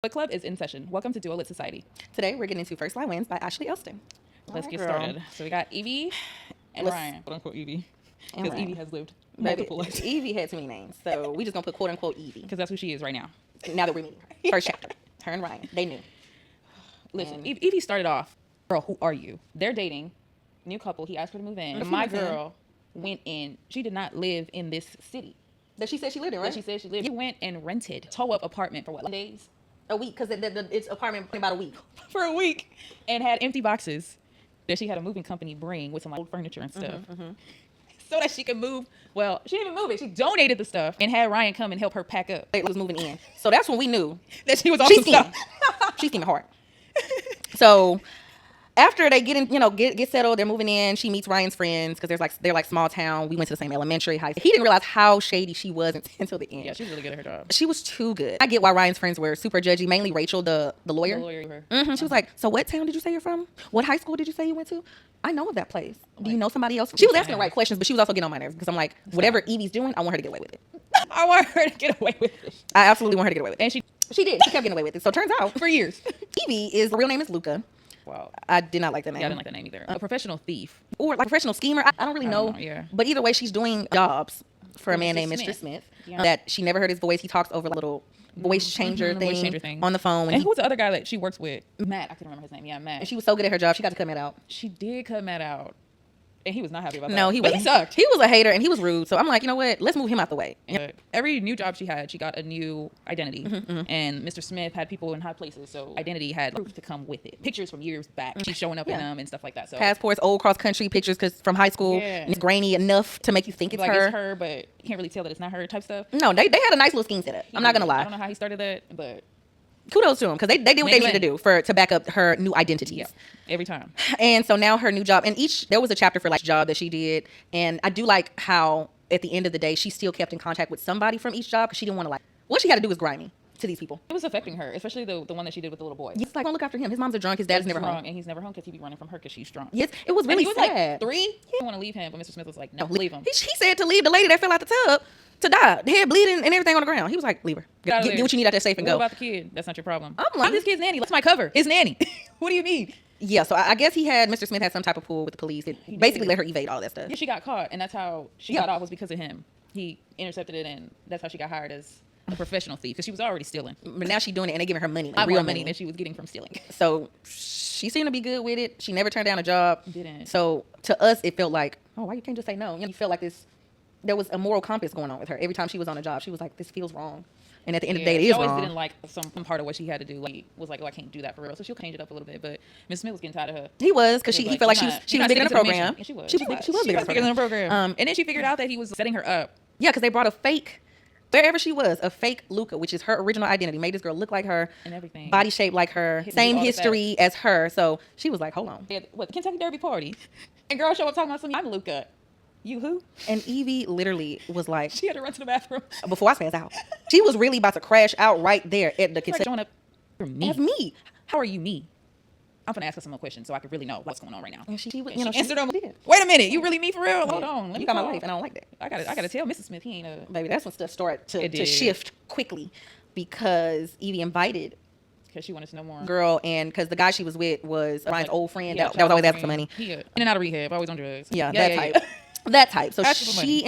Book club is in session. Welcome to Duo Lit Society. Today we're getting into First Line Wins by Ashley Elston. Let's get started. So we got Evie and Ryan. Quote unquote Evie. Because Evie has lived multiple lives. Evie had too many names. So we just gonna put quote unquote Evie. Because that's who she is right now. Now that we're meeting her. First chapter. Her and Ryan. They knew. Listen, Evie started off, girl, who are you? They're dating. New couple. He asked her to move in. My girl went in. She did not live in this city. That she said she lived in, right? That she said she lived. She went and rented a toe-up apartment for what, days? A week, because it's apartment about a week. For a week. And had empty boxes that she had a moving company bring with some old furniture and stuff. So that she could move. Well, she didn't even move it. She donated the stuff and had Ryan come and help her pack up. It was moving in. So that's when we knew that she was on some stuff. She's scheming hard. So after they get in, get settled, they're moving in. She meets Ryan's friends because they're like small town. We went to the same elementary, high school. He didn't realize how shady she was until the end. Yeah, she was really good at her job. She was too good. I get why Ryan's friends were super judgy. Mainly Rachel, the lawyer. The lawyer. She was like, "So what town did you say you're from? What high school did you say you went to? I know of that place. Do you know somebody else?" She was asking the right questions, but she was also getting on my nerves because I'm like, whatever Evie's doing, I want her to get away with it. I want her to get away with it. I absolutely want her to get away with it. And she did. She kept getting away with it. So it turns out for years. Evie, her real name is Luca. Wow. I did not like that name. Yeah, I didn't like that name either. A professional thief. Or like a professional schemer. I don't really know. Yeah. But either way, she's doing jobs for a man named Mr. Smith. Yeah. That she never heard his voice. He talks over a little voice changer thing on the phone. And who was the other guy that she works with? Matt. I can't remember his name. Yeah, Matt. And she was so good at her job. She got to cut Matt out. She did cut Matt out. And he was not happy about that. No, he wasn't. He sucked. He was a hater and he was rude. So I'm like, you know what? Let's move him out the way. Every new job she had, she got a new identity. And Mr. Smith had people in high places. So identity had proof to come with it. Pictures from years back. She's showing up in them and stuff like that. So passports, old cross country pictures from high school. Yeah. And it's grainy enough to make you think it's her. It's her, but you can't really tell that it's not her type stuff. No, they had a nice little scheme set up. I'm not going to lie. I don't know how he started that, but kudos to him because they did what they needed to do to back up her new identities. Yeah, every time. And so now her new job, and there was a chapter for like job that she did, and I do like how at the end of the day she still kept in contact with somebody from each job because she didn't want to what she had to do was grimy to these people. It was affecting her, especially the one that she did with the little boy. It's like, don't look after him. His mom's a drunk. His dad's never home, and he's never home because he be running from her because she's drunk. Yes, it was really sad. He was like 3. He didn't want to leave him, but Mr. Smith was like, no, leave him. He said to leave the lady that fell out the tub to die, head bleeding and everything on the ground. He was like, leave her. Get what you need out there safe and go. What about the kid? That's not your problem. I'm like, this kid's nanny. That's my cover. His nanny. What do you mean? Yeah, so I guess Mr. Smith had some type of pull with the police. It basically let her evade all that stuff. Yeah, she got caught, and that's how she got off was because of him. He intercepted it, and that's how she got hired as a professional thief because she was already stealing. But now she's doing it, and they giving her money, like real money that she was getting from stealing. So she seemed to be good with it. She never turned down a job. Didn't. So to us, it felt like, oh, why you can't just say no? You felt like there was a moral compass going on with her. Every time she was on a job, she was like, this feels wrong. And at the end of the day, it is wrong. She always didn't like some part of what she had to do. Like, was like, oh, I can't do that for real. So she'll change it up a little bit. But Miss Smith was getting tired of her. He was, because he felt like she was bigger than the program. She was. She was bigger than the program. And then she figured out that he was setting her up. Yeah, because they brought a fake, wherever she was, a fake Luca, which is her original identity. Made this girl look like her. And everything. Body shape like her. Same history as her. So she was like, hold on. The Kentucky Derby party. And girl show up talking about something. I'm Luca. You who? And Evie literally was like, she had to run to the bathroom before I spazzed out. She was really about to crash out right there at the Kentucky. Showing up for me. As me. How are you me? I'm gonna ask her some more questions so I can really know what's going on right now. And she answered them. Wait a minute, you really me for real? Hold on, you got my life, and I don't like that. I gotta tell Mrs. Smith he ain't a baby. That's when stuff started to shift quickly because Evie invited. Because she wanted to know more. Girl, and because the guy she was with was Ryan's old friend that was always asking for money. In and out of rehab, always on drugs. Yeah, that type. That type. So she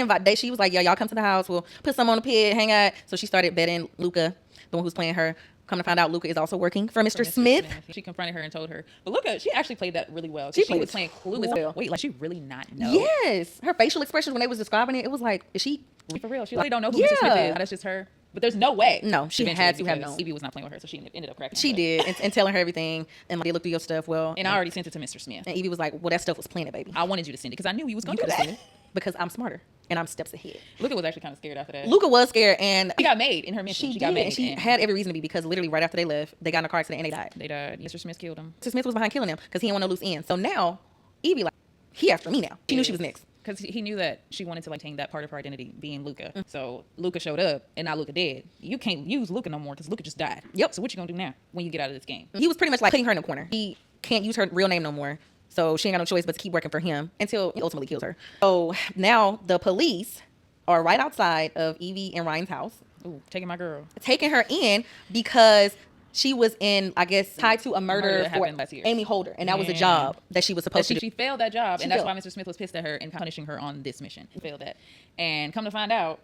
was like, yeah, y'all come to the house. We'll put some on the pit, hang out. So she started betting Luca, the one who's playing her. Come to find out, Luca is also working for Mr. Smith. She confronted her and told her. But Luca, she actually played that really well. She was playing clueless. Well. Wait, like she really not know? Yes. Her facial expressions when they was describing it, it was like, is she? For real. She really don't know who Mr. Smith is. That's just her. But there's no way. No, she had to have known. Evie was not playing with her, so she ended up cracking. She did, and telling her everything. And like, they looked through your stuff. Well, and I already sent it to Mr. Smith. And Evie was like, well, that stuff was planted, baby. I wanted you to send it because I knew he was going to do that. Because I'm smarter and I'm steps ahead. Luca was actually kind of scared after that. Luca was scared, and she got made in her mission. She got made. And she had every reason to be because literally right after they left, they got in a car accident and they died. They died. Mr. Smith killed him. Mr. Smith was behind killing them because he didn't want no loose ends. So now Evie like, he after me now. She knew she was next. Because he knew that she wanted to like maintain that part of her identity being Luca. So Luca showed up and now Luca dead. You can't use Luca no more because Luca just died. Yep. So what you gonna do now when you get out of this game? He was pretty much like putting her in a corner. He can't use her real name no more. So she ain't got no choice but to keep working for him until he ultimately kills her. So now the police are right outside of Evie and Ryan's house. Ooh, taking my girl. Taking her in because She was in, I guess, tied to a murder that for happened last year. Amy Holder, and that was a Yeah. job that she was But supposed to do. she failed that job, She and that's failed. why Mr. Smith was pissed at her and punishing her on this mission. Failed that. And come to find out,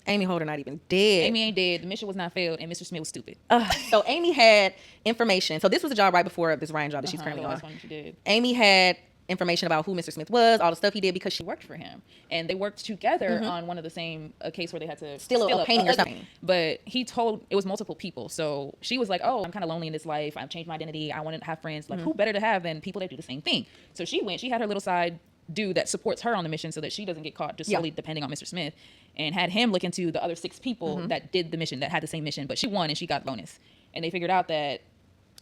Amy Holder not even dead. Amy ain't dead. The mission was not failed, and Mr. Smith was stupid. So Amy had information. So this was a job right before this Ryan job that she's The currently on. last one she did. Amy had information about who Mr. Smith was, all the stuff he did because she She worked for him, and they worked together on one of the same case where they had to Steal a painting or something. But he told it was multiple people, so she was like, "Oh, I'm kind of lonely in this life. I've changed my identity. I want to have friends. Like, who better to have than people that do the same thing?" So she went. She had her little side dude that supports her on the mission, so that she doesn't get caught just solely depending on Mr. Smith, and had him look into the other 6 people that did the mission, that had the same mission, but she won and she got bonus, and they figured out that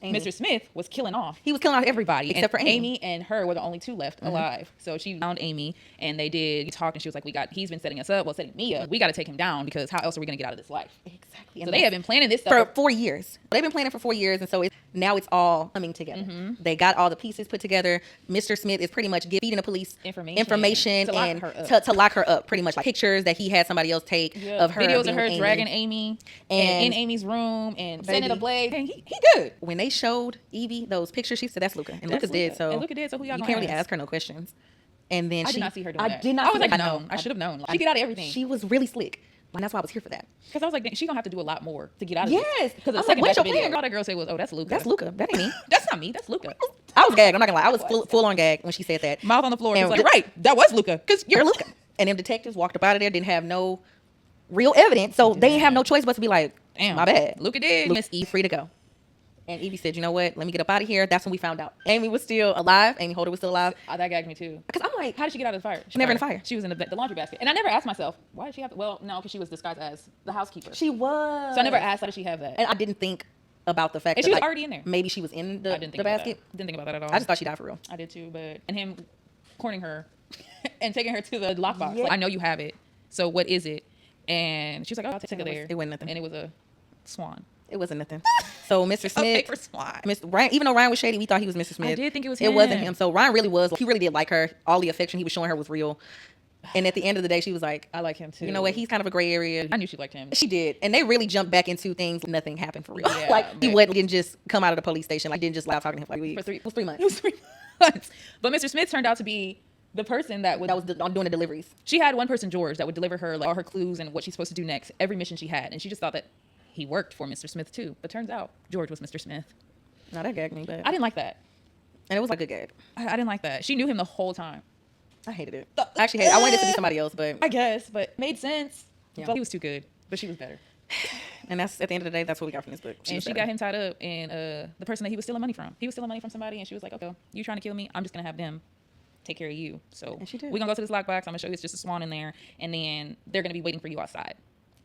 Mr. Smith was killing off. he was killing off everybody except for Amy. And her were the only 2 left alive. So she found Amy, and they did talk, and she was like, he's been setting us up, setting me up. We got to take him down, because how else are we going to get out of this life? Exactly. So And they have been planning this stuff for 4 years. They've been planning for 4 years, and so now it's all coming together. They got all the pieces put together. Mr. Smith is pretty much feeding the police information To lock and her up. to lock her up, pretty much, like pictures that he had somebody else take of her. Videos of being her Amy. dragging Amy and in Amy's room and sending a Baby. blade. And he good. When they showed Evie those pictures, she said, "That's Luca," and That's Luca's dead. Luca. So And Luca dead, so who y'all you gonna can't really ask? ask her no questions. And then I she did not see her doing I that. did not. I was see like, that. no, I should have known. She get out of everything. She was really slick. And that's why I was here for that. Because I was like, she gonna have to do a lot more to get out of Yes. this. Because I the was second like, what's batch of your video, plan? all that girl said was, "Oh, that's Luca. That's Luca. That ain't me." That's not me. That's Luca." I was gagged. I'm not gonna lie. I was full on gag when she said that. Mouth on the floor. And And was like, right, that was Luca. Because You're Luca. And them detectives walked up out of there, didn't have no real evidence, so they didn't have no choice but to be like, Damn, my bad. Luca did. Miss Eve free to go. And Evie said, "You know what? Let me get up out of here." That's when we found out Amy was still alive. Amy Holder was still alive. That gagged me too. Because I'm like, How did she get out of the fire? Never in the fire. She was in the laundry basket. And I never asked myself, why did she have to? Well, no, because she was disguised as the housekeeper. she was. So I never asked, how did she have that? And I didn't think about the fact And that she was like, already in there. maybe she was in I didn't think the about basket. that. Didn't think about that at all. I just thought she died for real. I did too, but and him cornering her and taking her to the lockbox. Yeah. Like, I know you have it. So what is it? And she was like, "Oh, I'll take it there." It wasn't nothing. And it was a swan. It wasn't nothing. So Mr. A Smith, paper swan. Mr. Ryan, even though Ryan was shady, we thought he was Mr. Smith. did think it was It wasn't him. him. So Ryan really was. He really did like her. All the affection he was showing her was real. And at the end of the day, she was like, I like him too. "You know what? He's kind of a gray area." I knew she liked him. She did, and they really jumped back into things. Nothing happened for real. Yeah, like he but- didn't just come out of the police station. Like didn't just loud talking to him for 3 weeks. For three- It was 3 months. It was 3 months. But Mr. Smith turned out to be the person that would. That was doing the deliveries. She had one person, George, that would deliver her like all her clues and what she's supposed to do next. Every mission she had, and she just thought that he worked for Mr. Smith too. But turns out George was Mr. Smith. No, that gagged me, but I didn't like that. and it was like a gag. I didn't like that. She knew him the whole time. I hated it. I actually hated it. I wanted it to be somebody else, but I guess, but made sense. Yeah. But he was too good. But she was better. and that's at the end of the day, that's what we got from this book. And was she better. got him tied up, and the person that he was stealing money from. He was stealing money from somebody, and she was like, "Okay, you trying to kill me? I'm just gonna have them take care of you." So And she did. we're gonna go to this lockbox. I'm gonna show you it's just a swan in there, and then they're gonna be waiting for you outside.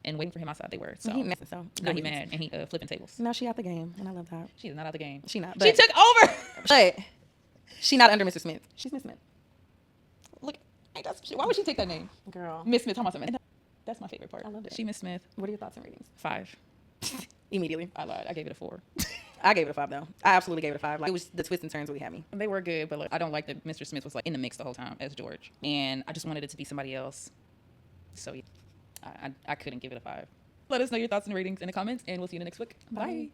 And waiting for him outside they were. So He mad, so now he mad, and he flipping tables. No, she out the game, and I love that. She's not out the game. She not. She But, took over. but she not under Mr. Smith. She's Miss Smith. Look, why would she take that name? Girl. Miss Smith. Talking about something. That's my favorite part. I loved it. She Miss Smith. What are your thoughts and ratings? 5. Immediately. I lied. I gave it a 4. I gave it a 5 though. I absolutely gave it a 5. Like it was the twists and turns really had me. They were good, but like, I don't like that Mr. Smith was like in the mix the whole time as George, and I just wanted it to be somebody else. So yeah, I couldn't give it a 5. Let us know your thoughts and ratings in the comments, and we'll see you in the next book. Bye.